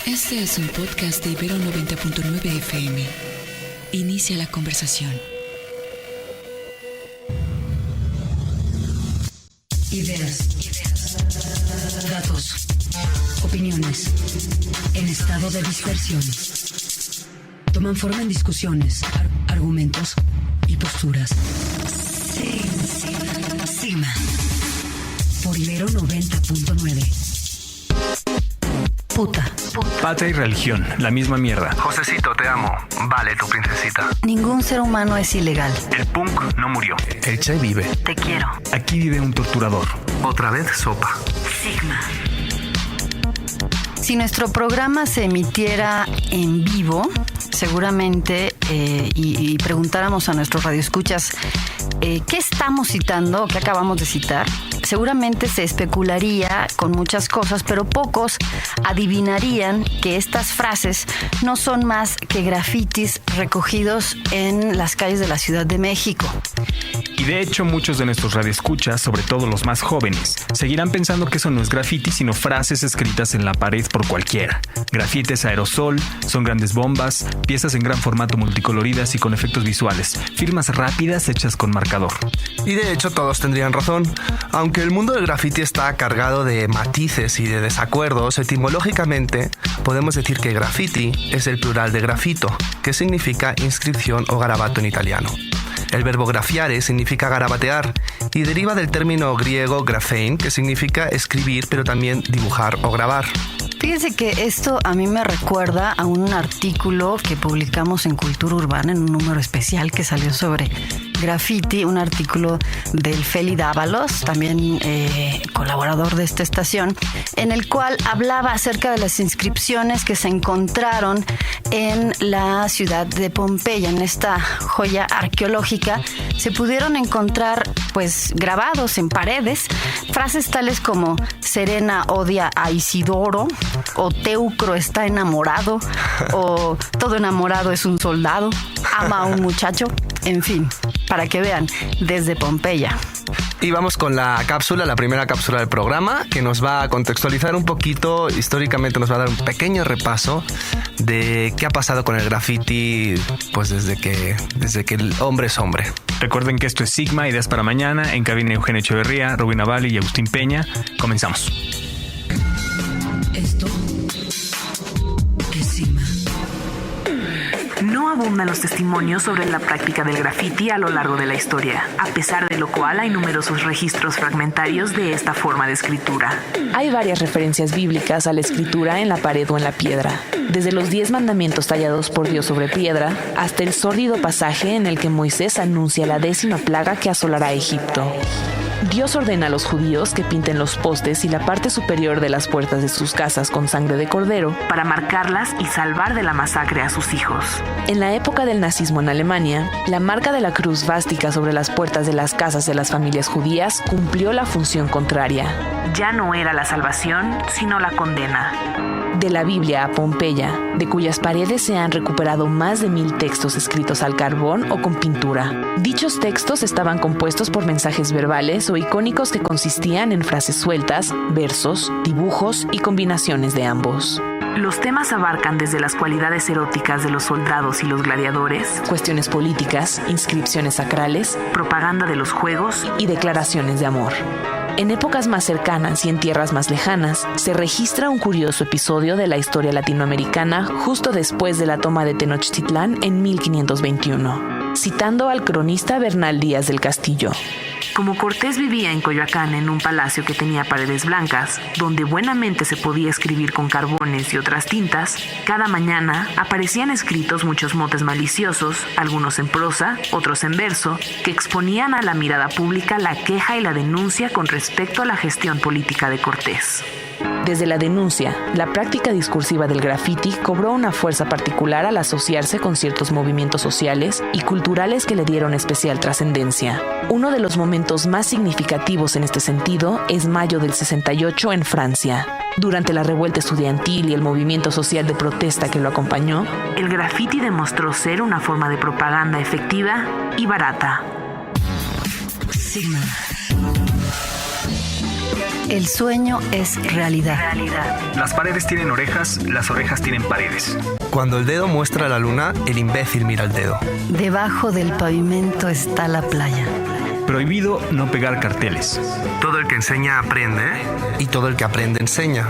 Este es un podcast de Ibero 90.9 FM. Inicia la conversación. Ideas, datos, opiniones, en estado de dispersión. Toman forma en discusiones, argumentos y posturas. Sigma. Por Ibero 90.9. Puta. Patria y religión, la misma mierda. Josecito, te amo. Vale, tu princesita. Ningún ser humano es ilegal. El punk no murió. El Che vive. Te quiero. Aquí vive un torturador. Otra vez sopa. Sigma. Si nuestro programa se emitiera en vivo, seguramente, y preguntáramos a nuestros radioescuchas qué estamos citando o qué acabamos de citar, seguramente se especularía con muchas cosas, pero pocos adivinarían que estas frases no son más que grafitis recogidos en las calles de la Ciudad de México. Y de hecho muchos de nuestros radioescuchas, sobre todo los más jóvenes, seguirán pensando que eso no es graffiti, sino frases escritas en la pared por cualquiera. Grafites aerosol, son grandes bombas, piezas en gran formato multicoloridas y con efectos visuales, firmas rápidas hechas con marcador. Y de hecho todos tendrían razón. Aunque el mundo del graffiti está cargado de matices y de desacuerdos, etimológicamente podemos decir que graffiti es el plural de grafito, que significa inscripción o garabato en italiano. El verbo grafiare significa garabatear y deriva del término griego graphein, que significa escribir, pero también dibujar o grabar. Fíjense que esto a mí me recuerda a un artículo que publicamos en Cultura Urbana, en un número especial que salió sobre graffiti, un artículo del Feli Dávalos, también colaborador de esta estación, en el cual hablaba acerca de las inscripciones que se encontraron en la ciudad de Pompeya, en esta joya arqueológica. Se pudieron encontrar, pues, grabados en paredes, frases tales como Serena odia a Isidoro, o Teucro está enamorado, o todo enamorado es un soldado, ama a un muchacho, en fin, para que vean, desde Pompeya. Y vamos con la primera cápsula del programa, que nos va a contextualizar un poquito, históricamente nos va a dar un pequeño repaso de qué ha pasado con el graffiti, pues desde que el hombre es hombre. Recuerden que esto es Sigma, Ideas para Mañana, en cabina Eugenio Echeverría, Rubén Avali y Agustín Peña. Comenzamos. Esto es Sigma. No abundan los testimonios sobre la práctica del graffiti a lo largo de la historia, a pesar de lo cual hay numerosos registros fragmentarios de esta forma de escritura. Hay varias referencias bíblicas a la escritura en la pared o en la piedra, desde los 10 mandamientos tallados por Dios sobre piedra, hasta el sórdido pasaje en el que Moisés anuncia la 10ª plaga que asolará a Egipto. Dios ordena a los judíos que pinten los postes y la parte superior de las puertas de sus casas con sangre de cordero para marcarlas y salvar de la masacre a sus hijos. En la época del nazismo en Alemania, la marca de la cruz svástica sobre las puertas de las casas de las familias judías cumplió la función contraria. Ya no era la salvación, sino la condena. De la Biblia a Pompeya, de cuyas paredes se han recuperado más de 1000 textos escritos al carbón o con pintura. Dichos textos estaban compuestos por mensajes verbales o icónicos que consistían en frases sueltas, versos, dibujos y combinaciones de ambos. Los temas abarcan desde las cualidades eróticas de los soldados y los gladiadores, cuestiones políticas, inscripciones sacrales, propaganda de los juegos y declaraciones de amor. En épocas más cercanas y en tierras más lejanas, se registra un curioso episodio de la historia latinoamericana justo después de la toma de Tenochtitlán en 1521, citando al cronista Bernal Díaz del Castillo. Como Cortés vivía en Coyoacán en un palacio que tenía paredes blancas, donde buenamente se podía escribir con carbones y otras tintas, cada mañana aparecían escritos muchos motes maliciosos, algunos en prosa, otros en verso, que exponían a la mirada pública la queja y la denuncia con respecto a la gestión política de Cortés. Desde la denuncia, la práctica discursiva del graffiti cobró una fuerza particular al asociarse con ciertos movimientos sociales y culturales que le dieron especial trascendencia. Uno de los momentos más significativos en este sentido es mayo del 68 en Francia. Durante la revuelta estudiantil y el movimiento social de protesta que lo acompañó, el graffiti demostró ser una forma de propaganda efectiva y barata. Sigma. El sueño es realidad. Las paredes tienen orejas, las orejas tienen paredes. Cuando el dedo muestra la luna, el imbécil mira el dedo. Debajo del pavimento está la playa. Prohibido no pegar carteles. Todo el que enseña aprende y todo el que aprende enseña.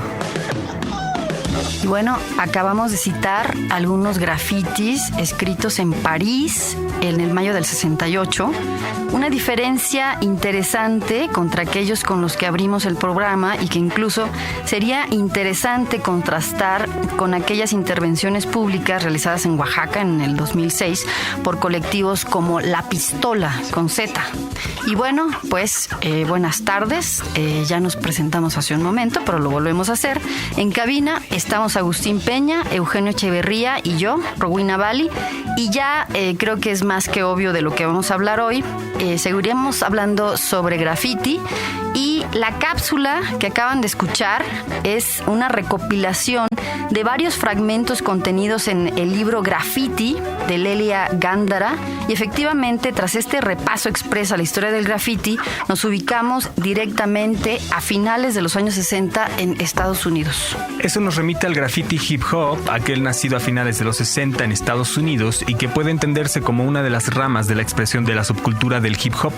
Y bueno, acabamos de citar algunos grafitis escritos en París en el mayo del 68. Una diferencia interesante contra aquellos con los que abrimos el programa y que incluso sería interesante contrastar con aquellas intervenciones públicas realizadas en Oaxaca en el 2006 por colectivos como La Pistola, con Z. Y bueno, pues buenas tardes. Ya nos presentamos hace un momento, pero lo volvemos a hacer. En cabina estamos Agustín Peña, Eugenio Echeverría y yo, Rowena Bali. Y ya creo que es más que obvio de lo que vamos a hablar hoy. Seguiríamos hablando sobre graffiti y la cápsula que acaban de escuchar es una recopilación de varios fragmentos contenidos en el libro Graffiti de Lelia Gándara y efectivamente tras este repaso expreso a la historia del graffiti nos ubicamos directamente a finales de los años 60 en Estados Unidos. Eso nos remite al graffiti hip hop, aquel nacido a finales de los 60 en Estados Unidos y que puede entenderse como una de las ramas de la expresión de la subcultura del hip hop.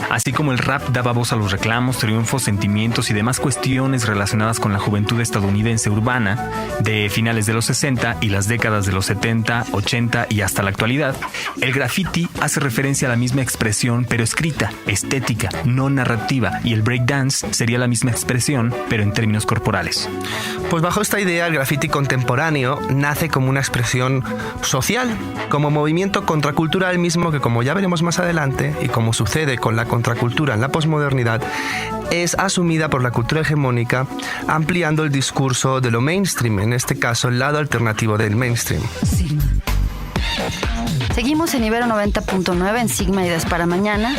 Así como el rap daba voz a los reclamos, triunfos, sentimientos y demás cuestiones relacionadas con la juventud estadounidense urbana de finales de los 60 y las décadas de los 70, 80 y hasta la actualidad, el graffiti hace referencia a la misma expresión pero escrita, estética, no narrativa, y el breakdance sería la misma expresión pero en términos corporales. Pues bajo esta idea, el graffiti contemporáneo nace como una expresión social, como movimiento contracultural mismo que, como ya veremos más adelante, y como sucede con la contracultura en la posmodernidad, es asumida por la cultura hegemónica, ampliando el discurso de lo mainstream, en este caso el lado alternativo del mainstream. Sigma. Seguimos en Ibero 90.9 en Sigma Ideas para Mañana.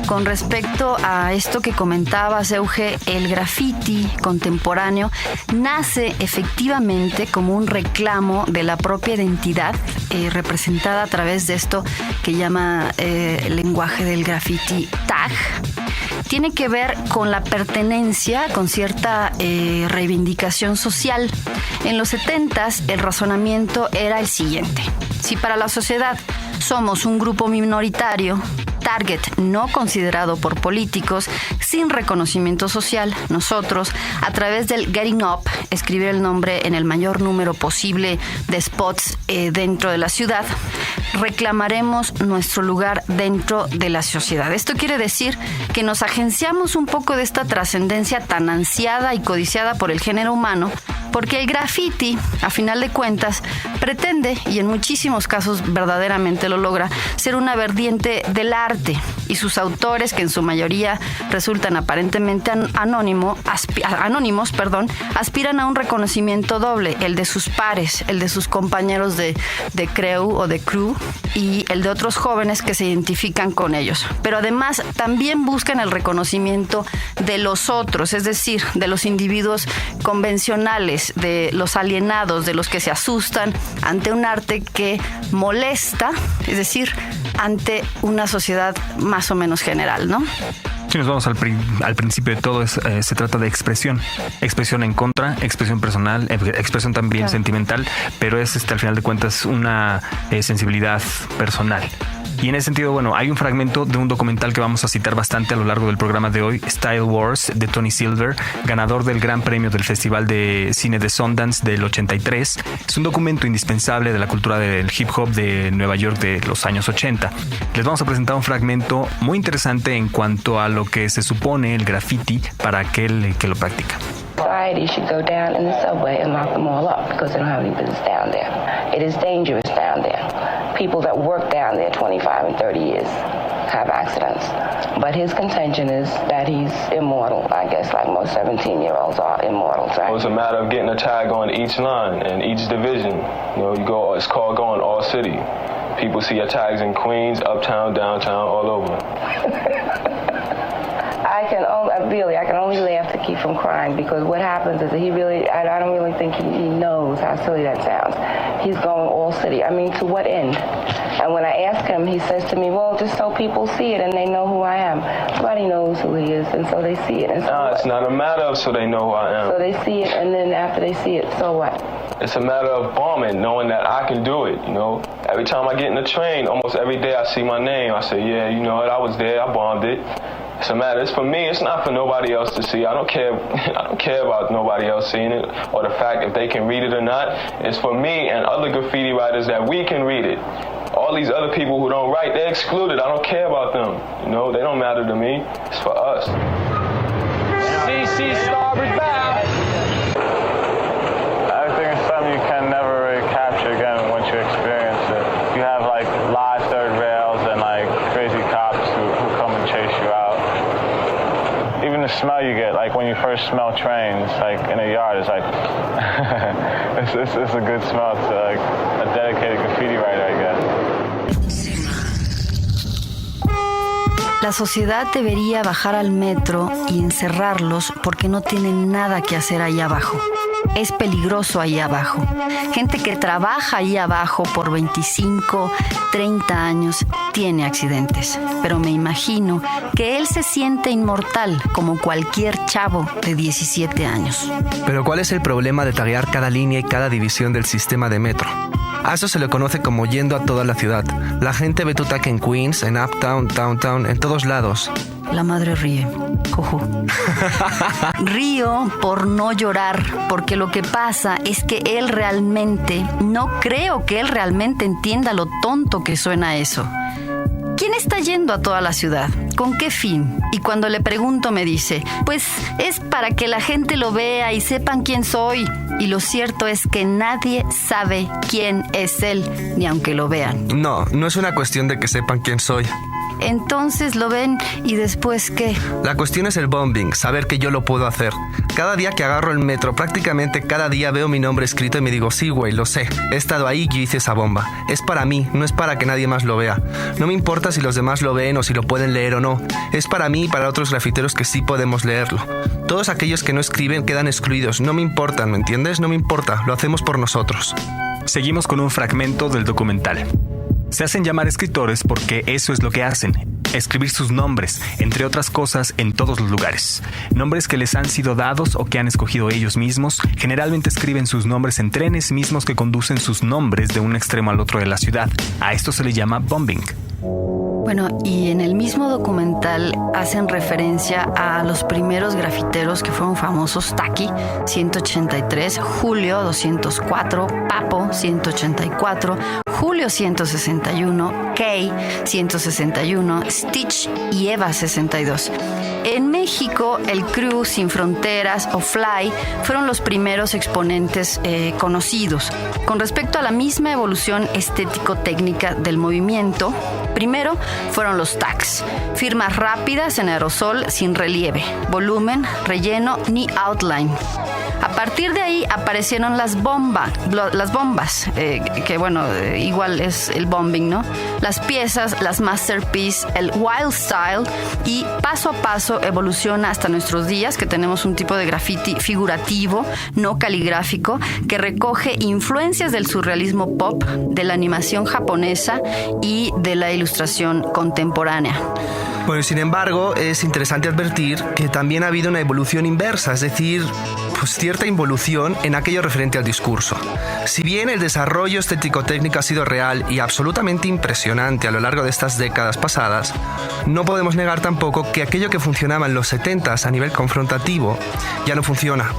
Con respecto a esto que comentabas, Euge, el graffiti contemporáneo nace efectivamente como un reclamo de la propia identidad representada a través de esto que llama el lenguaje del graffiti tag. Tiene que ver con la pertenencia, con cierta reivindicación social. En los 70s el razonamiento era el siguiente: si para la sociedad somos un grupo minoritario, target no considerado por políticos, sin reconocimiento social, nosotros, a través del Getting Up, escribir el nombre en el mayor número posible de spots dentro de la ciudad, reclamaremos nuestro lugar dentro de la sociedad. Esto quiere decir que nos agenciamos un poco de esta trascendencia tan ansiada y codiciada por el género humano, porque el graffiti, a final de cuentas, pretende, y en muchísimos casos verdaderamente lo logra, ser una vertiente del arte, y sus autores, que en su mayoría resultan aparentemente anónimos, aspiran a un reconocimiento doble, el de sus pares, el de sus compañeros de crew o de crew, y el de otros jóvenes que se identifican con ellos. Pero además también buscan el reconocimiento de los otros, es decir, de los individuos convencionales, de los alienados, de los que se asustan ante un arte que molesta, es decir, ante una sociedad más o menos general, ¿no? Si nos vamos al principio de todo, se trata de expresión en contra, expresión personal, expresión también claro, sentimental, pero es al final de cuentas una sensibilidad personal. Y en ese sentido, bueno, hay un fragmento de un documental que vamos a citar bastante a lo largo del programa de hoy, Style Wars, de Tony Silver, ganador del Gran Premio del Festival de Cine de Sundance del 83. Es un documento indispensable de la cultura del hip hop de Nueva York de los años 80. Les vamos a presentar un fragmento muy interesante en cuanto a lo que se supone el graffiti para aquel que lo practica. Society should go down in the subway and lock them all up because they don't have any business down there. It is dangerous down there. People that work down there 25 and 30 years have accidents. But his contention is that he's immortal, I guess, like most 17-year-olds are immortal, right? It's a matter of getting a tag on each line and each division. You know, you go. It's called going all city. People see your tags in Queens, uptown, downtown, all over. I can only laugh to keep from crying because what happens is that I don't really think he knows how silly that sounds. he's going all city. I mean, to what end? And when I ask him, he says to me, well, just so people see it and they know who I am. Nobody knows who he is, and so they see it. And so it's not a matter of so they know who I am. So they see it, and then after they see it, so what? It's a matter of bombing, knowing that I can do it, you know. Every time I get in the train, almost every day I see my name. I say, yeah, you know what, I was there, I bombed it. It's a matter, it's for me, it's not for nobody else to see. I don't care about nobody else seeing it or the fact if they can read it or not. It's for me and other graffiti writers that we can read it. All these other people who don't write, they're excluded. I don't care about them. You know, they don't matter to me. It's for us. CC starboard bow. I think it's something you can never really capture again once you experience it. You have like live third rails and like crazy cops who come and chase you out. Even the smell you get, like when you first smell trains, like in a yard, it's like it's a good smell to like a dedicated graffiti writer, I guess. La sociedad debería bajar al metro y encerrarlos porque no tienen nada que hacer ahí abajo. Es peligroso ahí abajo. Gente que trabaja ahí abajo por 25, 30 años tiene accidentes. Pero me imagino que él se siente inmortal como cualquier chavo de 17 años. Pero ¿cuál es el problema de taguear cada línea y cada división del sistema de metro? A eso se le conoce como yendo a toda la ciudad. La gente ve tu tag en Queens, en Uptown, Downtown, en todos lados. La madre ríe. Juju. Río por no llorar, porque lo que pasa es que no creo que él realmente entienda lo tonto que suena eso. ¿Quién está yendo a toda la ciudad? ¿Con qué fin? Y cuando le pregunto me dice, pues es para que la gente lo vea y sepan quién soy. Y lo cierto es que nadie sabe quién es él, ni aunque lo vean. No es una cuestión de que sepan quién soy. Entonces lo ven y después ¿qué? La cuestión es el bombing, saber que yo lo puedo hacer. Cada día que agarro el metro, prácticamente cada día veo mi nombre escrito y me digo, sí, güey, lo sé. He estado ahí y yo hice esa bomba. Es para mí, no es para que nadie más lo vea. No me importa si los demás lo ven o si lo pueden leer o no. Es para mí y para otros grafiteros que sí podemos leerlo. Todos aquellos que no escriben quedan excluidos. No me importan, ¿me entiendes? No me importa, lo hacemos por nosotros. Seguimos con un fragmento del documental. Se hacen llamar escritores porque eso es lo que hacen. Escribir sus nombres, entre otras cosas, en todos los lugares. Nombres que les han sido dados o que han escogido ellos mismos. Generalmente escriben sus nombres en trenes mismos que conducen sus nombres de un extremo al otro de la ciudad. A esto se le llama bombing. Bueno, y en el mismo documental hacen referencia a los primeros grafiteros que fueron famosos: Taki, 183, Julio, 204, Papo, 184, Julio, 161, Kay, 161, Stitch y Eva, 62. En México, el Crew, Sin Fronteras o Fly fueron los primeros exponentes conocidos. Con respecto a la misma evolución estético-técnica del movimiento, primero fueron los tags, firmas rápidas en aerosol sin relieve, volumen, relleno ni outline. A partir de ahí aparecieron las bombas, que bueno, igual es el bombing, ¿no? Las piezas, las masterpiece, el wild style, y paso a paso evoluciona hasta nuestros días, que tenemos un tipo de graffiti figurativo, no caligráfico, que recoge influencias del surrealismo pop, de la animación japonesa y de la ilustración contemporánea. Bueno, sin embargo, es interesante advertir que también ha habido una evolución inversa, es decir, pues cierta involución en aquello referente al discurso. Si bien el desarrollo estético-técnico ha sido real y absolutamente impresionante a lo largo de estas décadas pasadas, no podemos negar tampoco que aquello que funcionaba en los 70s a nivel confrontativo ya no funciona.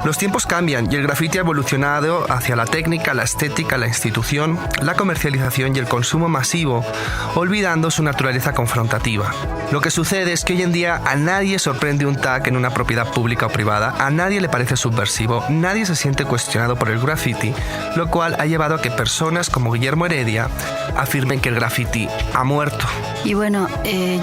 Los tiempos cambian y el graffiti ha evolucionado hacia la técnica, la estética, la institución, la comercialización y el consumo masivo, olvidando su naturaleza confrontativa. Lo que sucede es que hoy en día a nadie sorprende un tag en una propiedad pública o privada, a nadie le parece subversivo, nadie se siente cuestionado por el graffiti, lo cual ha llevado a que personas como Guillermo Heredia afirmen que el graffiti ha muerto. Y bueno,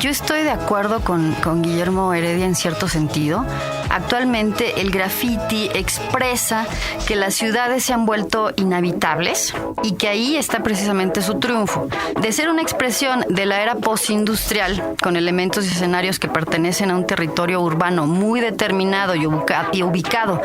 yo estoy de acuerdo con Guillermo Heredia en cierto sentido. Actualmente el graffiti expresa que las ciudades se han vuelto inhabitables y que ahí está precisamente su triunfo. De ser una expresión de la era postindustrial, con elementos y escenarios que pertenecen a un territorio urbano muy determinado y ubicado,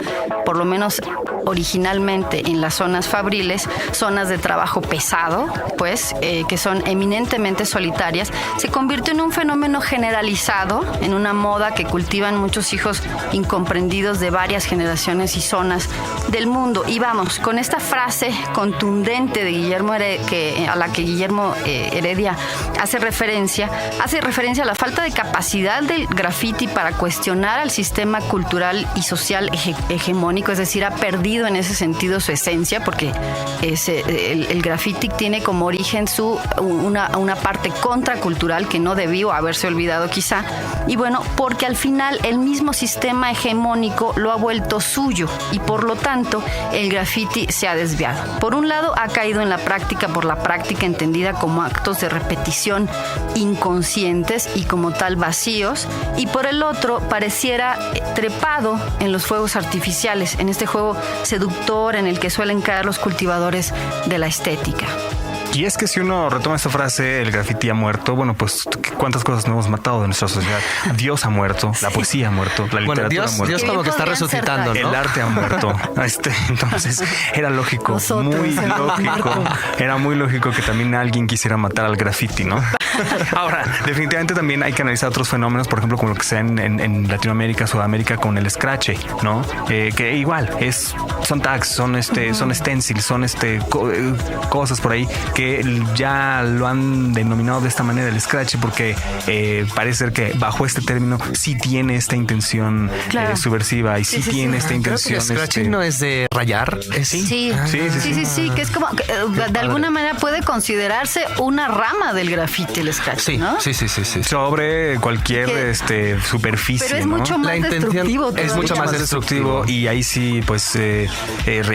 por lo menos originalmente en las zonas fabriles, zonas de trabajo pesado, pues, que son eminentemente solitarias, se convirtió en un fenómeno generalizado, en una moda que cultivan muchos hijos incomprendidos de varias generaciones y zonas del mundo. Y vamos, con esta frase contundente de Guillermo a la que Guillermo Heredia hace referencia a la falta de capacidad del graffiti para cuestionar al sistema cultural y social hegemónico, es decir, ha perdido en ese sentido su esencia, porque el graffiti tiene como origen una parte contracultural que no debió haberse olvidado quizá, y bueno, porque al final el mismo sistema hegemónico lo ha vuelto suyo y por lo tanto el graffiti se ha desviado. Por un lado ha caído en la práctica por la práctica entendida como actos de repetición inconscientes y como tal vacíos, y por el otro pareciera trepado en los fuegos artificiales, en este juego seductor en el que suelen caer los cultivadores de la estética. Y es que si uno retoma esta frase, el graffiti ha muerto, bueno, pues cuántas cosas no hemos matado de nuestra sociedad. Dios ha muerto, la poesía ha muerto, la literatura ha muerto. Dios como que está resucitando, ¿no? El arte ha muerto. Entonces era lógico, era muy lógico que también alguien quisiera matar al graffiti, ¿no? Ahora, definitivamente también hay que analizar otros fenómenos, por ejemplo, como lo que se da en Latinoamérica, Sudamérica, con el scratch, ¿no? Que igual son tags, son stencils, son cosas por ahí que ya lo han denominado de esta manera el scratch, porque parece ser que bajo este término sí tiene esta intención subversiva y sí tiene esta intención. Creo que el scratching no es de rayar. Sí, que es como de alguna manera puede considerarse una rama del graffiti, el scratch, ¿no? Sí. Sobre cualquier superficie. Pero es mucho más destructivo. Es mucho más destructivo y ahí sí, pues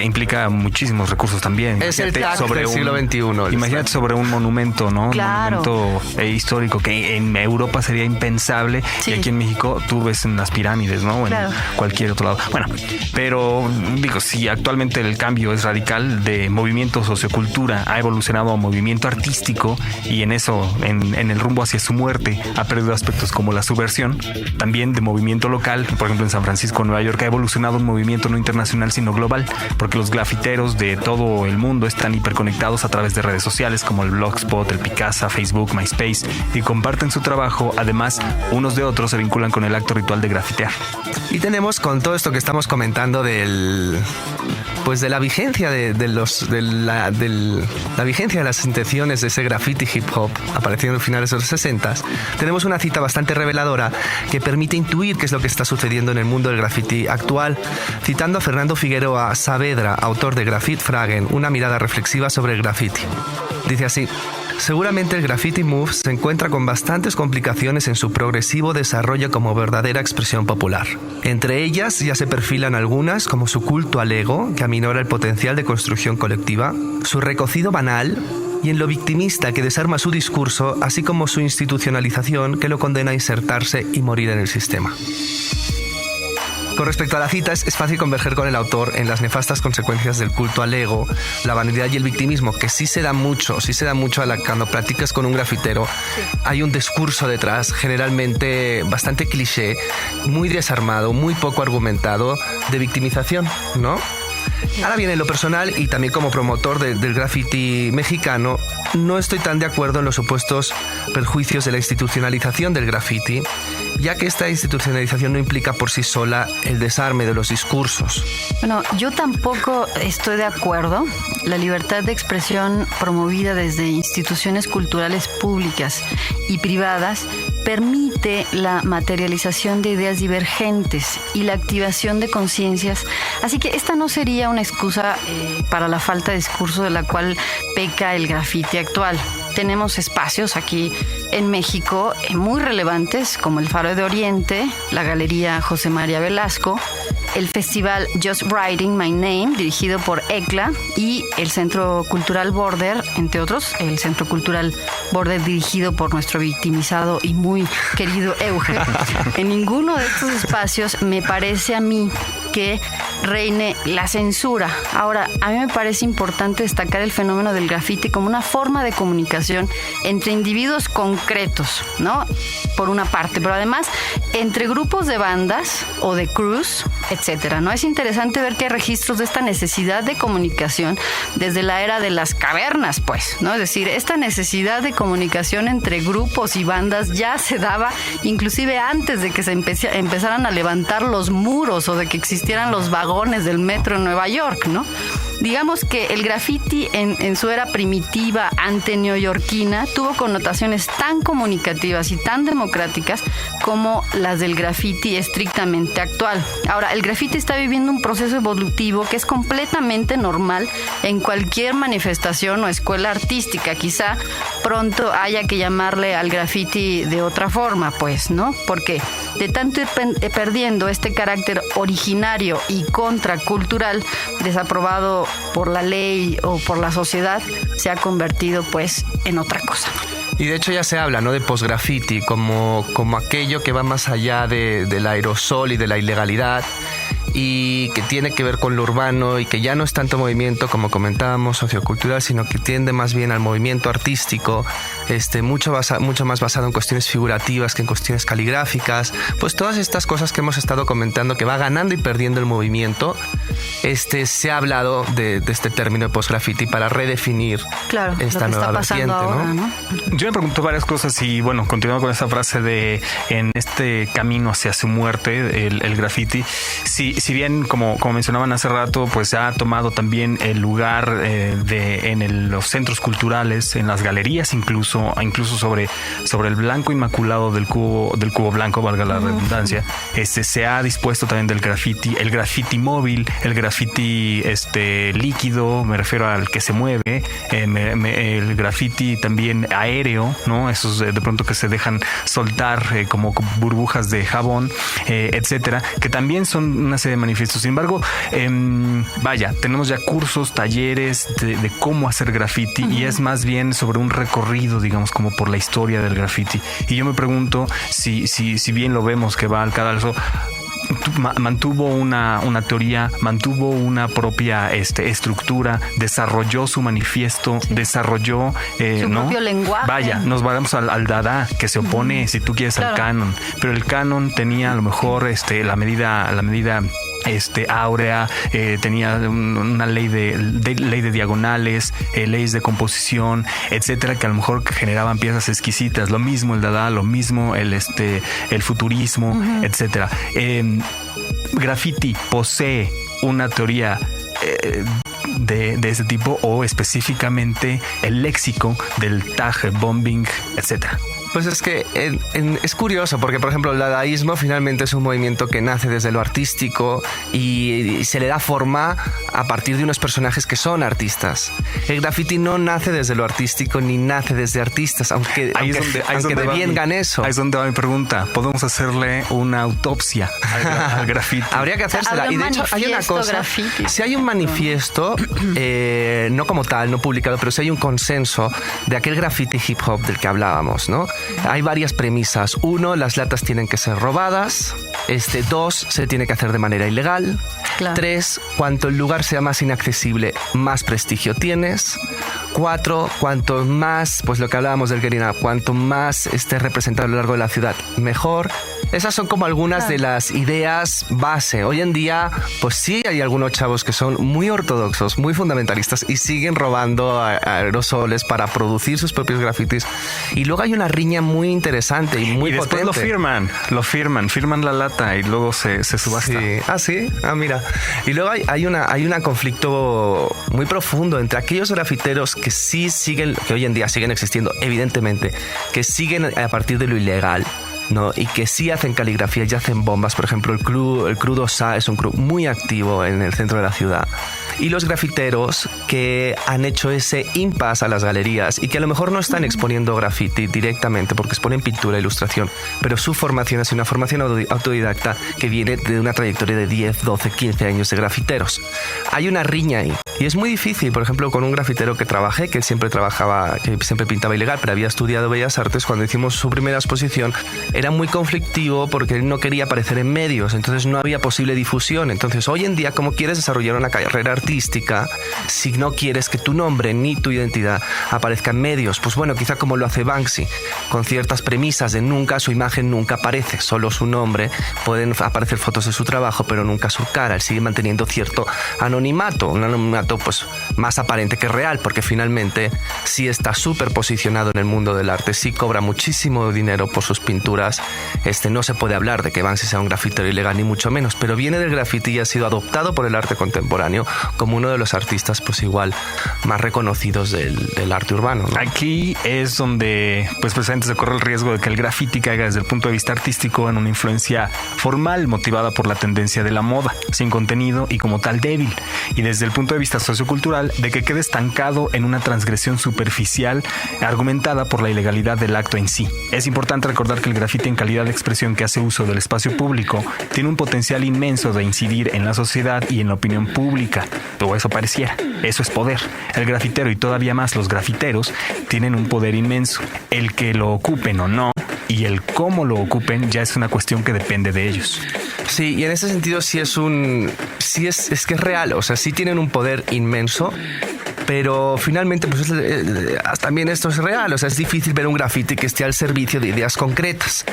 implica muchísimos recursos también. Es el tag del siglo XXI. Imagínate sobre un monumento, ¿no? Claro. Un monumento histórico que en Europa sería impensable y aquí en México tú ves en las pirámides, ¿no? En cualquier otro lado. Bueno, pero digo, si actualmente el cambio es radical, de movimiento sociocultura ha evolucionado a movimiento artístico y en eso, en el rumbo hacia su muerte, ha perdido aspectos como la subversión. También de movimiento local, por ejemplo en San Francisco, Nueva York, ha evolucionado un movimiento no internacional sino global, porque los grafiteros de todo el mundo están hiperconectados a través de redes sociales como el Blogspot, el Picasa, Facebook, MySpace, y comparten su trabajo. Además, unos de otros se vinculan con el acto ritual de grafitear. Y tenemos, con todo esto que estamos comentando de la vigencia la vigencia de las intenciones de ese graffiti hip hop apareciendo en finales de los 60, tenemos una cita bastante reveladora que permite intuir qué es lo que está sucediendo en el mundo del graffiti actual, citando a Fernando Figueroa Saavedra, autor de Graffiti Fragen, una mirada reflexiva sobre el graffiti. Dice así: seguramente el graffiti move se encuentra con bastantes complicaciones en su progresivo desarrollo como verdadera expresión popular. Entre ellas ya se perfilan algunas como su culto al ego, que aminora el potencial de construcción colectiva, su recocido banal y en lo victimista que desarma su discurso, así como su institucionalización que lo condena a insertarse y morir en el sistema. Con respecto a la cita, es fácil converger con el autor en las nefastas consecuencias del culto al ego, la vanidad y el victimismo, que sí se da mucho cuando practicas con un grafitero. Hay un discurso detrás, generalmente bastante cliché, muy desarmado, muy poco argumentado, de victimización, ¿no? Ahora bien, en lo personal y también como promotor del graffiti mexicano, no estoy tan de acuerdo en los supuestos perjuicios de la institucionalización del graffiti, ya que esta institucionalización no implica por sí sola el desarme de los discursos. Bueno, yo tampoco estoy de acuerdo. La libertad de expresión promovida desde instituciones culturales públicas y privadas permite la materialización de ideas divergentes y la activación de conciencias. Así que esta no sería una excusa para la falta de discurso de la cual peca el graffiti actual. Tenemos espacios aquí en México muy relevantes como el Faro de Oriente, la Galería José María Velasco, el festival Just Writing My Name, dirigido por ECLA, y el Centro Cultural Border, entre otros, el Centro Cultural Border dirigido por nuestro victimizado y muy querido Euge. En ninguno de estos espacios me parece a mí que reine la censura. Ahora, a mí me parece importante destacar el fenómeno del graffiti como una forma de comunicación entre individuos concretos, ¿no? Por una parte, pero además entre grupos de bandas o de crews, etcétera, ¿no? Es interesante ver que hay registros de esta necesidad de comunicación desde la era de las cavernas, pues, ¿no? Es decir, esta necesidad de comunicación entre grupos y bandas ya se daba inclusive antes de que se empezaran a levantar los muros o de que existieran los vagones del metro en Nueva York, ¿no? Digamos que el graffiti en su era primitiva ante-neoyorquina tuvo connotaciones tan comunicativas y tan democráticas como las del graffiti estrictamente actual. Ahora, el graffiti está viviendo un proceso evolutivo que es completamente normal en cualquier manifestación o escuela artística. Quizá pronto haya que llamarle al graffiti de otra forma, pues, ¿no? Porque de tanto ir perdiendo este carácter originario y contracultural, desaprobado por la ley o por la sociedad, se ha convertido pues en otra cosa. Y de hecho ya se habla, ¿no?, de post-graffiti como aquello que va más allá del aerosol y de la ilegalidad, y que tiene que ver con lo urbano y que ya no es tanto movimiento, como comentábamos, sociocultural, sino que tiende más bien al movimiento artístico, mucho más basado en cuestiones figurativas que en cuestiones caligráficas. Pues todas estas cosas que hemos estado comentando, que va ganando y perdiendo el movimiento, se ha hablado de este término de post-graffiti para redefinir esta nueva vertiente, ahora, ¿no? Yo me pregunto varias cosas y bueno, continuando con esa frase de en este camino hacia su muerte, el graffiti, si bien como mencionaban hace rato, pues ha tomado también el lugar en los centros culturales, en las galerías incluso sobre el blanco inmaculado del cubo blanco, valga la redundancia, se ha dispuesto también del graffiti, el graffiti móvil, el graffiti líquido, me refiero al que se mueve, el graffiti también aéreo, ¿no? Esos de pronto que se dejan soltar como burbujas de jabón, etcétera, que también son una serie de manifiestos. Sin embargo, tenemos ya cursos, talleres de cómo hacer graffiti, y es más bien sobre un recorrido, digamos, como por la historia del graffiti. Y yo me pregunto si bien lo vemos que va al cadalso, mantuvo una teoría, mantuvo una propia estructura, desarrolló su manifiesto, desarrolló su propio lenguaje. Nos vamos al Dada, que se opone, si tú quieres, al canon, pero el canon tenía a lo mejor la medida áurea, tenía una ley de diagonales, leyes de composición, etcétera, que a lo mejor generaban piezas exquisitas. Lo mismo el Dada, lo mismo el futurismo, etcétera. Graffiti posee una teoría de ese tipo, o específicamente el léxico del tag, bombing, etcétera. Pues es que es curioso porque, por ejemplo, el dadaísmo finalmente es un movimiento que nace desde lo artístico y se le da forma a partir de unos personajes que son artistas. El graffiti no nace desde lo artístico ni nace desde artistas, aunque devengan eso. Ahí es donde va mi pregunta. ¿Podemos hacerle una autopsia al graffiti? Habría que hacérsela. Y de hecho hay una cosa. Graffiti. Si hay un manifiesto, no como tal, no publicado, pero si hay un consenso de aquel graffiti hip hop del que hablábamos, ¿no? Hay varias premisas. 1, las latas tienen que ser robadas. 2, se tiene que hacer de manera ilegal. Claro. 3, cuanto el lugar sea más inaccesible, más prestigio tienes. 4, cuanto más, pues lo que hablábamos del Getting Up, cuanto más esté representado a lo largo de la ciudad, mejor. Esas son como algunas de las ideas base. Hoy en día, pues sí hay algunos chavos que son muy ortodoxos, muy fundamentalistas y siguen robando aerosoles para producir sus propios grafitis. Y luego hay una riña muy interesante y muy potente. Y después lo firman la lata y luego se subasta. Sí. Ah, sí. Ah, mira. Y luego hay un conflicto muy profundo entre aquellos grafiteros que sí siguen, que hoy en día siguen existiendo, evidentemente, que siguen a partir de lo ilegal, ¿no? Y que sí hacen caligrafía y hacen bombas. Por ejemplo, el Cru d'Ossà es un crew muy activo en el centro de la ciudad. Y los grafiteros que han hecho ese impasse a las galerías y que a lo mejor no están exponiendo graffiti directamente porque exponen pintura e ilustración, pero su formación es una formación autodidacta que viene de una trayectoria de 10, 12, 15 años de grafiteros. Hay una riña ahí y es muy difícil. Por ejemplo, con un grafitero que trabajé, que siempre pintaba ilegal, pero había estudiado Bellas Artes, cuando hicimos su primera exposición era muy conflictivo porque él no quería aparecer en medios, entonces no había posible difusión. Entonces, hoy en día, ¿cómo quieres desarrollar una carrera artística si no quieres que tu nombre ni tu identidad aparezca en medios? Pues bueno, quizá como lo hace Banksy, con ciertas premisas de su imagen nunca aparece, solo su nombre, pueden aparecer fotos de su trabajo, pero nunca su cara. Él sigue manteniendo cierto anonimato, un anonimato pues más aparente que real, porque finalmente sí está súper posicionado en el mundo del arte, sí cobra muchísimo dinero por sus pinturas. No se puede hablar de que Banksy sea un grafitero ilegal, ni mucho menos, pero viene del graffiti y ha sido adoptado por el arte contemporáneo como uno de los artistas pues igual más reconocidos del arte urbano, ¿no? Aquí es donde pues precisamente se corre el riesgo de que el graffiti caiga desde el punto de vista artístico en una influencia formal motivada por la tendencia de la moda, sin contenido y como tal débil, y desde el punto de vista sociocultural de que quede estancado en una transgresión superficial argumentada por la ilegalidad del acto en sí. Es importante recordar que el graffiti en calidad de expresión que hace uso del espacio público tiene un potencial inmenso de incidir en la sociedad y en la opinión pública, o eso pareciera. Eso es poder. El grafitero y todavía más los grafiteros tienen un poder inmenso. El que lo ocupen o no y el cómo lo ocupen ya es una cuestión que depende de ellos. Sí, y en ese sentido sí es que es real, o sea, sí tienen un poder inmenso, pero finalmente pues también esto es real, o sea, es difícil ver un graffiti que esté al servicio de ideas concretas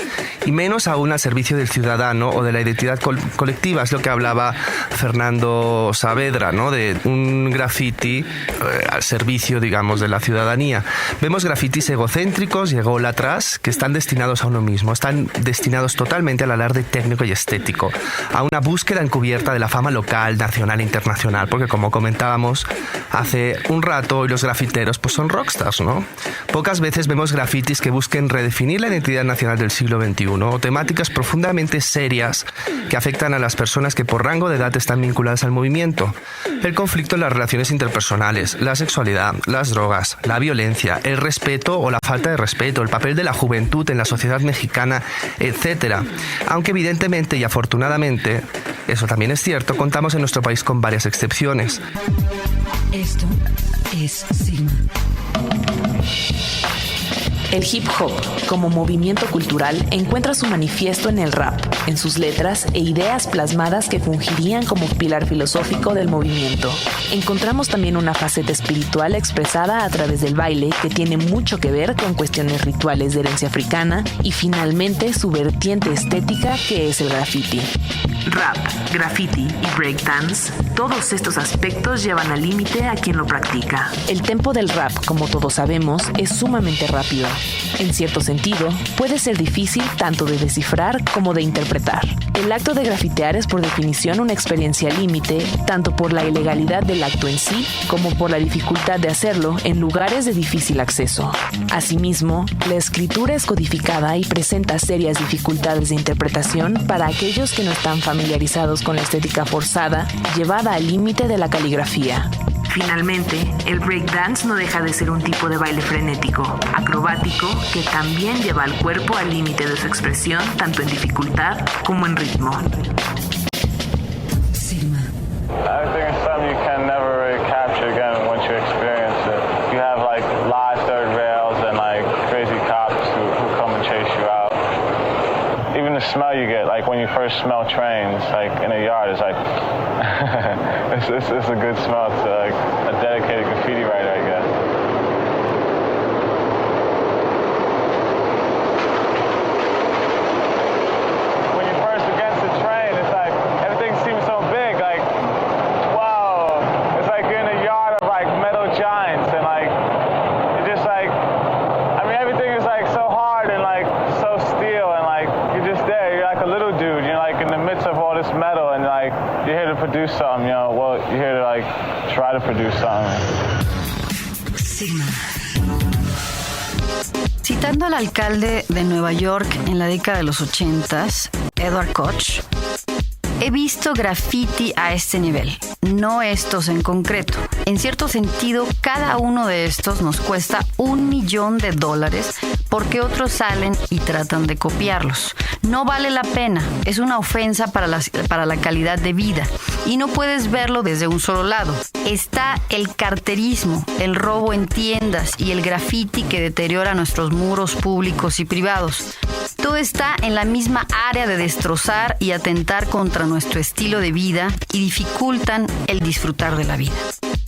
y menos aún al servicio del ciudadano o de la identidad colectiva. Es lo que hablaba Fernando Saavedra, ¿no? De un graffiti al servicio, digamos, de la ciudadanía. Vemos grafitis egocéntricos y ególatras que están destinados a uno mismo, están destinados totalmente al alarde técnico y estético, a una búsqueda encubierta de la fama local, nacional e internacional, porque como comentábamos hace un rato, hoy los grafiteros pues son rockstars, ¿no? Pocas veces vemos grafitis que busquen redefinir la identidad nacional del siglo XXI o temáticas profundamente serias que afectan a las personas que por rango de edad están vinculadas al movimiento. El conflicto en las relaciones interpersonales, la sexualidad, las drogas, la violencia, el respeto o la falta de respeto, el papel de la juventud en la sociedad mexicana, etc. Aunque evidentemente y afortunadamente, eso también es cierto, contamos en nuestro país con varias excepciones. Esto es Sigma. El hip hop, como movimiento cultural, encuentra su manifiesto en el rap, en sus letras e ideas plasmadas que fungirían como pilar filosófico del movimiento. Encontramos también una faceta espiritual expresada a través del baile que tiene mucho que ver con cuestiones rituales de herencia africana y finalmente su vertiente estética que es el graffiti. Rap, graffiti y breakdance, todos estos aspectos llevan al límite a quien lo practica. El tempo del rap, como todos sabemos, es sumamente rápido. En cierto sentido, puede ser difícil tanto de descifrar como de interpretar. El acto de grafitear es por definición una experiencia límite, tanto por la ilegalidad del acto en sí, como por la dificultad de hacerlo en lugares de difícil acceso. Asimismo, la escritura es codificada y presenta serias dificultades de interpretación para aquellos que no están familiarizados con la estética forzada, llevada al límite de la caligrafía. Finalmente, el breakdance no deja de ser un tipo de baile frenético, acrobático, que también lleva al cuerpo al límite de su expresión, tanto en dificultad como en ritmo. Sigma. I think it's something you can never really capture again once you experience it. You have like live third rails and like crazy cops who come and chase you out. Even the smell you get, like when you first smell trains, like in a yard, it's like it's a good smell to like a dedicated graffiti writer, I guess. When you're first against the train, it's like everything seems so big, like wow, it's like you're in a yard of like metal giants, and like you're just like, I mean everything is like so hard and like so steel, and like you're just there, you're like a little dude, you're like in the midst of all this metal, and like you're here to produce something, you know, well, you're here to like try to produce something. Sigma. Citando al alcalde de Nueva York en la década de los 80s, Edward Koch, he visto graffiti a este nivel, no estos en concreto. En cierto sentido, cada uno de estos nos cuesta $1 millón porque otros salen y tratan de copiarlos. No vale la pena, es una ofensa para la calidad de vida y no puedes verlo desde un solo lado. Está el carterismo, el robo en tiendas y el graffiti que deteriora nuestros muros públicos y privados. Todo está en la misma área de destrozar y atentar contra nuestro estilo de vida y dificultan el disfrutar de la vida.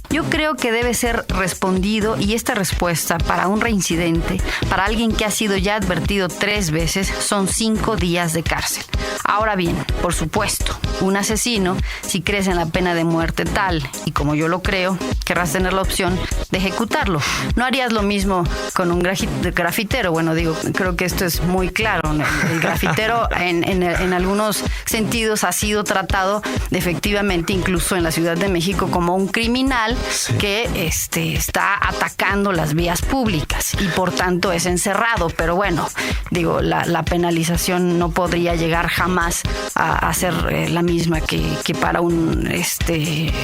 Yo creo que debe ser respondido y esta respuesta para un reincidente, para alguien que ha sido ya advertido 3 veces, son 5 días de cárcel. Ahora bien, por supuesto, un asesino, si crees en la pena de muerte tal, y como yo lo creo, querrás tener la opción de ejecutarlo. No harías lo mismo con un grafitero. Bueno, creo que esto es muy claro. El grafitero en algunos sentidos ha sido tratado efectivamente, incluso en la Ciudad de México, como un criminal que está atacando las vías públicas y por tanto es encerrado. Pero bueno, la penalización no podría llegar jamás a ser la misma que para un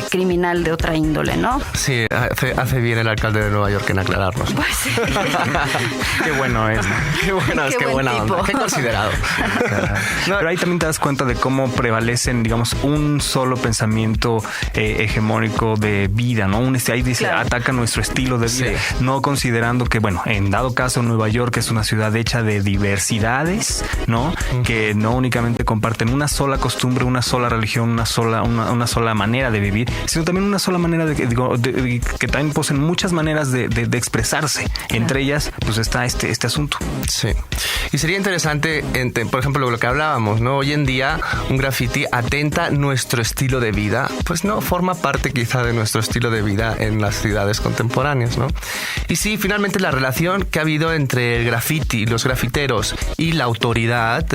criminal de otra índole, ¿no? Sí, hace bien el alcalde de Nueva York en aclararnos. Pues sí. Qué bueno es, ¿no? Qué bueno es, qué buena onda, qué considerado. Pero ahí también te das cuenta de cómo prevalecen, digamos, un solo pensamiento hegemónico de vida, ¿no? Ahí dice, claro, ataca nuestro estilo de vida, sí, no considerando que, bueno, en dado caso Nueva York es una ciudad hecha de diversidades, ¿no? Que no únicamente comparten una sola costumbre, una sola religión, una sola manera de vivir, sino también una sola manera que también poseen muchas maneras de expresarse. Entre ellas, pues está este asunto. Sí. Y sería interesante, por ejemplo, lo que hablábamos, ¿no? Hoy en día un graffiti atenta nuestro estilo de vida, pues no forma parte quizá de nuestro estilo de vida en las ciudades contemporáneas, ¿no? Y sí, finalmente la relación que ha habido entre el graffiti, los grafiteros y la autoridad,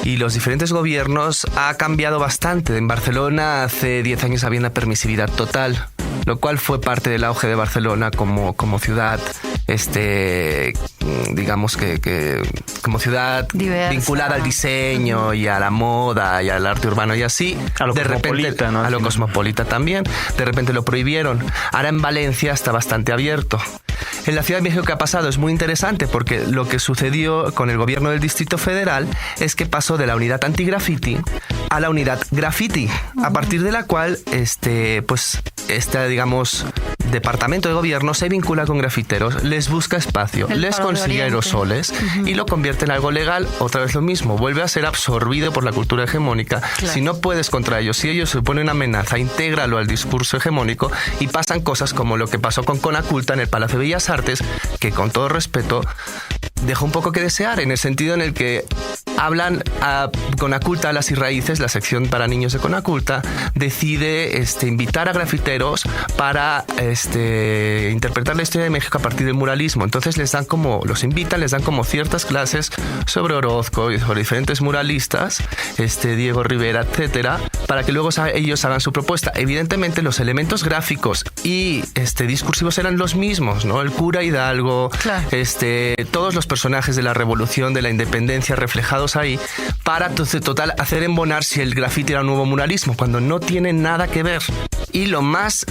y los diferentes gobiernos ha cambiado bastante. En Barcelona hace 10 años había una permisividad total, lo cual fue parte del auge de Barcelona como ciudad, digamos que como ciudad diversa, vinculada al diseño y a la moda y al arte urbano y así. A lo cosmopolita, ¿no? A lo cosmopolita también. De repente lo prohibieron. Ahora en Valencia está bastante abierto. En la Ciudad de México, ¿qué ha pasado? Es muy interesante porque lo que sucedió con el gobierno del Distrito Federal es que pasó de la unidad anti-graffiti a la unidad graffiti, a partir de la cual digamos, departamento de gobierno se vincula con grafiteros, les busca espacio, les consigue aerosoles y lo convierte en algo legal. Otra vez lo mismo, vuelve a ser absorbido por la cultura hegemónica. Claro. Si no puedes contra ellos, si ellos suponen una amenaza, intégralo al discurso hegemónico y pasan cosas como lo que pasó con Conaculta en el Palacio de Bellas Artes, que con todo respeto dejó un poco que desear, en el sentido en el que hablan a Conaculta, Alas y Raíces, la sección para niños de Conaculta, decide invitar a grafiteros para interpretar la historia de México a partir del muralismo. Entonces les dan los invitan, les dan como ciertas clases sobre Orozco y sobre diferentes muralistas, Diego Rivera, etcétera, para que luego ellos hagan su propuesta. Evidentemente los elementos gráficos y discursivos eran los mismos, ¿no? El cura Hidalgo, claro, todos los personajes de la revolución, de la independencia reflejados ahí, para total hacer embonar si el graffiti era un nuevo muralismo, cuando no tiene nada que ver. Y lo menos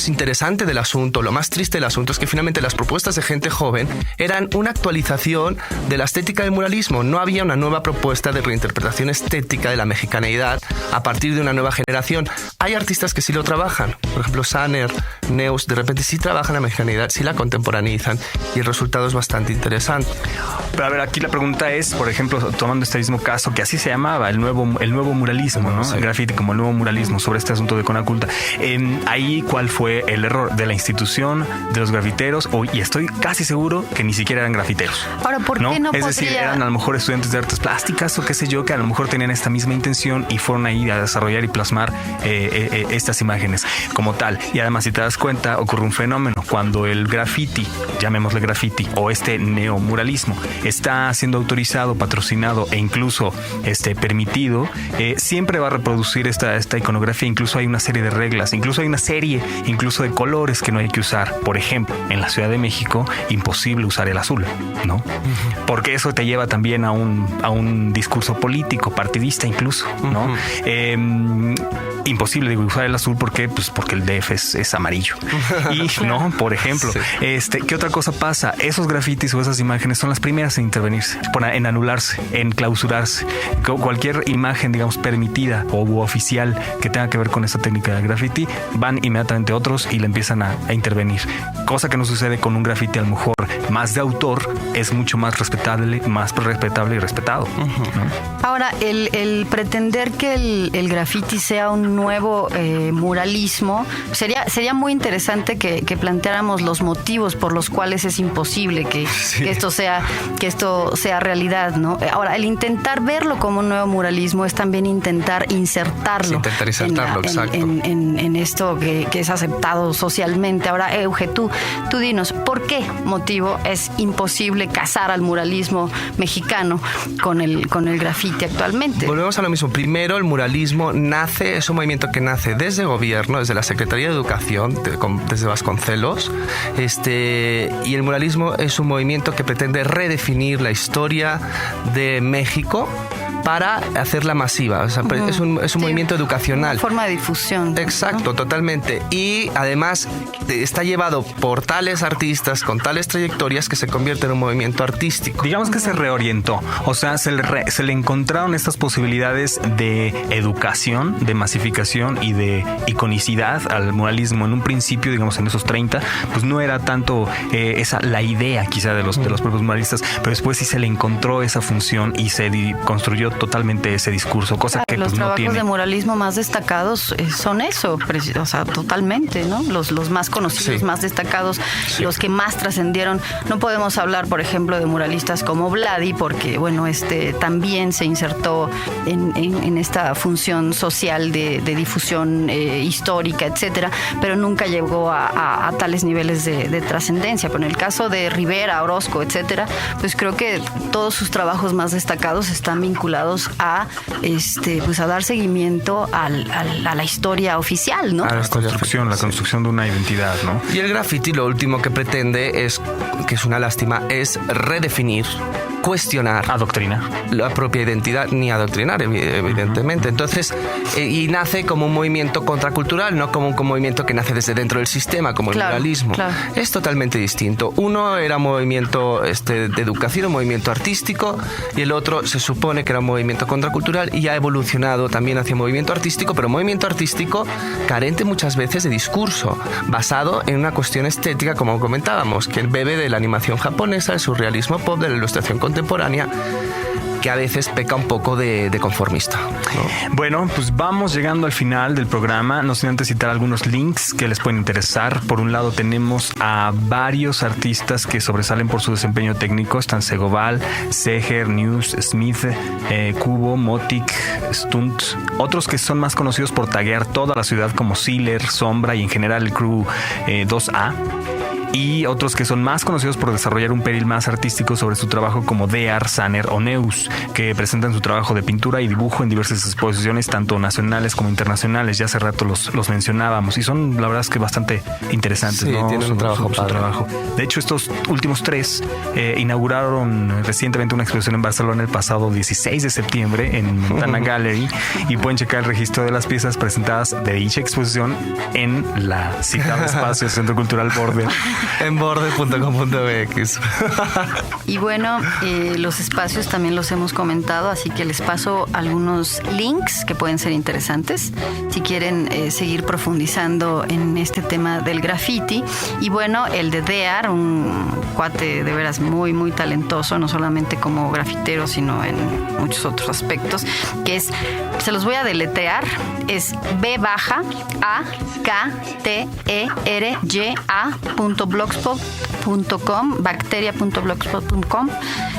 interesante del asunto, lo más triste del asunto, es que finalmente las propuestas de gente joven eran una actualización de la estética del muralismo. No había una nueva propuesta de reinterpretación estética de la mexicaneidad a partir de una nueva generación. Hay artistas que sí lo trabajan, por ejemplo Saner, Neus, de repente sí trabajan la mexicaneidad, sí la contemporaneizan y el resultado es bastante interesante. Pero a ver, aquí la pregunta es, por ejemplo, tomando este mismo caso, que así se llamaba, el nuevo muralismo, ¿no? Sí. El graffiti como el nuevo muralismo, sobre este asunto de Conaculta. Ahí, ¿cuál fue el error de la institución, de los grafiteros? Y estoy casi seguro que ni siquiera eran grafiteros. Ahora, ¿por qué no Es decir, eran a lo mejor estudiantes de artes plásticas o qué sé yo, que a lo mejor tenían esta misma intención y fueron ahí a desarrollar y plasmar estas imágenes como tal. Y además, si te das cuenta, ocurre un fenómeno. Cuando el graffiti, llamémosle graffiti, o neomuralismo, está siendo autorizado, patrocinado e incluso permitido, siempre va a reproducir esta iconografía serigrafía incluso hay una serie de reglas, incluso hay una serie de colores que no hay que usar. Por ejemplo, en la Ciudad de México, imposible usar el azul, ¿no? Porque eso te lleva también a un discurso político, partidista incluso, ¿no? Imposible usar el azul porque el DF es amarillo. Y no, por ejemplo, ¿qué otra cosa pasa? Esos grafitis o esas imágenes son las primeras en intervenirse, en anularse, en clausurarse. Cualquier imagen, digamos, permitida o oficial que tenga que ver con esta técnica del graffiti, van inmediatamente otros y le empiezan a intervenir. Cosa que no sucede con un graffiti a lo mejor más de autor, es mucho más respetable y respetado. ¿No? Ahora, el pretender que el graffiti sea un nuevo muralismo, sería muy interesante que planteáramos los motivos por los cuales es imposible que esto sea realidad, ¿no? Ahora, el intentar verlo como un nuevo muralismo es también intentar insertarlo en esto que es aceptado socialmente. Ahora, Euge, tú dinos, ¿por qué motivo es imposible casar al muralismo mexicano con el graffiti actualmente? Volvemos a lo mismo. Primero, el muralismo es un movimiento que nace desde gobierno, desde la Secretaría de Educación, desde Vasconcelos, y el muralismo es un movimiento que pretende redefinir la historia de México para hacerla masiva. O sea, es un movimiento educacional. Una forma de difusión. Exacto, ¿no? Totalmente. Y además está llevado por tales artistas con tales trayectorias que se convierte en un movimiento artístico. Digamos que se reorientó. O sea, se le encontraron estas posibilidades de educación, de masificación y de iconicidad al muralismo. En un principio, digamos, en esos 30, pues no era tanto la idea quizá de los propios muralistas, pero después sí se le encontró esa función y se construyó totalmente ese discurso, cosa que los pues, no tiene. Los trabajos de muralismo más destacados son eso, o sea, totalmente, ¿no? Los más conocidos, más destacados, los que más trascendieron. No podemos hablar, por ejemplo, de muralistas como Vladi, porque, bueno, también se insertó en esta función social de difusión histórica, etcétera, pero nunca llegó a tales niveles de trascendencia. Pero en el caso de Rivera, Orozco, etcétera, pues creo que todos sus trabajos más destacados están vinculados a dar seguimiento a la historia oficial, ¿no? A la construcción de una identidad, ¿no? Y el graffiti lo último que pretende que es una lástima, es redefinir, cuestionar, adoctrinar la propia identidad, ni adoctrinar, evidentemente. Entonces, y nace como un movimiento contracultural, no como un movimiento que nace desde dentro del sistema, como el muralismo. Claro. Es totalmente distinto. Uno era un movimiento de educación, un movimiento artístico, y el otro se supone que era un movimiento contracultural y ha evolucionado también hacia un movimiento artístico, pero un movimiento artístico carente muchas veces de discurso, basado en una cuestión estética, como comentábamos, que bebe de la animación japonesa, el surrealismo pop, de la ilustración contemporánea, que a veces peca un poco de conformista, ¿no? Bueno, pues vamos llegando al final del programa, no sin antes citar algunos links que les pueden interesar. Por un lado tenemos a varios artistas que sobresalen por su desempeño técnico. Están Segoval, Seger, News, Smith, Cubo, Motic, Stunt. Otros que son más conocidos por taguear toda la ciudad, como Sealer, Sombra y en general el crew 2A. Y otros que son más conocidos por desarrollar un perfil más artístico sobre su trabajo, como Dear, Saner o Neus, que presentan su trabajo de pintura y dibujo en diversas exposiciones, tanto nacionales como internacionales. Ya hace rato los mencionábamos y son, la verdad es que bastante interesantes. Sí, ¿no? Tienen un trabajo. De hecho, estos últimos tres inauguraron recientemente una exposición en Barcelona el pasado 16 de septiembre en Montana Gallery, y pueden checar el registro de las piezas presentadas de dicha exposición en la citada espacio Centro Cultural Border. En borde.com.mx. Y bueno, los espacios también los hemos comentado, así que les paso algunos links que pueden ser interesantes si quieren seguir profundizando en este tema del graffiti. Y bueno, el de Dear, un cuate de veras muy, muy talentoso, no solamente como grafitero, sino en muchos otros aspectos, que es, se los voy a deletrear, es bacterya.blogspot.com, bacteria.blogspot.com.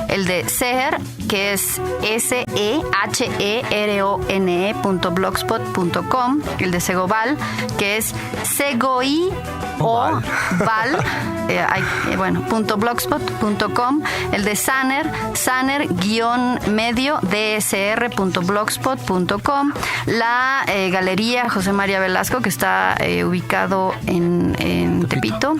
El de Seher, que es seherone.blogspot.com. El de Segoval, que es segoi o Val, .blogspot.com. El de Saner-medio dsr.blogspot.com. La Galería José María Velasco, que está ubicado en Tepito,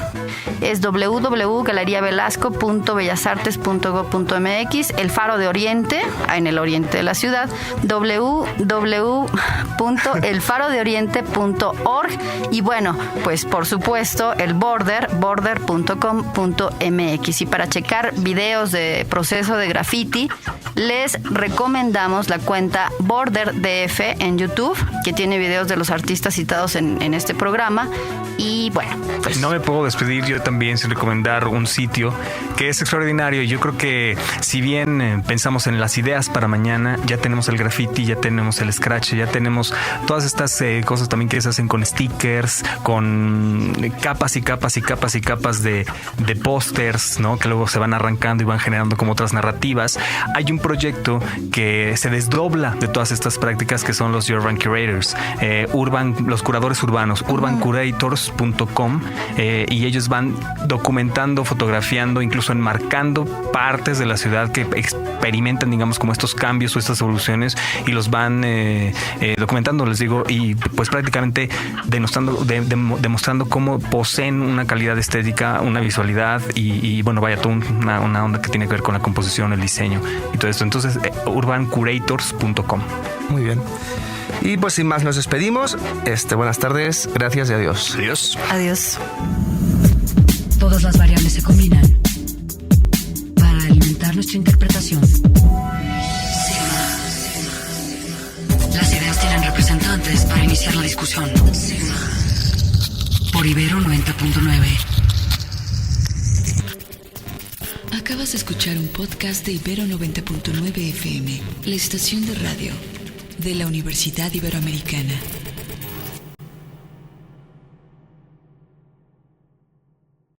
es www.galeriavelasco.bellasartes.gov.mx. El Faro de Oriente, en el oriente de la ciudad, www.elfarodeoriente.org. Y bueno, pues por supuesto el border.com.mx. Y para checar videos de proceso de graffiti, les recomendamos la cuenta BorderDF en YouTube, que tiene videos de los artistas citados en este programa. Y bueno, pues no me puedo despedir yo también sin recomendar un sitio que es extraordinario. Yo creo que si bien pensamos en las ideas para mañana, ya tenemos el graffiti, ya tenemos el scratch, ya tenemos todas estas cosas también que se hacen con stickers, con capas y capas y capas y capas de pósters, ¿no? Que luego se van arrancando y van generando como otras narrativas. Hay un proyecto que se desdobla de todas estas prácticas, que son los Urban Curators, los curadores urbanos, urbancurators.com, y ellos van documentando, fotografiando, incluso enmarcando partes de la ciudad que experimentan, digamos, como estos cambios o estas evoluciones, y los van documentando, les digo, y pues prácticamente demostrando cómo poseen una calidad estética, una visualidad y bueno, vaya, toda una onda que tiene que ver con la composición, el diseño y todo esto. Entonces, urbancurators.com. Muy bien. Y pues sin más nos despedimos. Buenas tardes, gracias y adiós. Adiós. Adiós. Todas las variables se combinan para alimentar nuestra interpretación. Las ideas tienen representantes para iniciar la discusión. Por Ibero 90.9. Acabas de escuchar un podcast de Ibero 90.9 FM, la estación de radio de la Universidad Iberoamericana.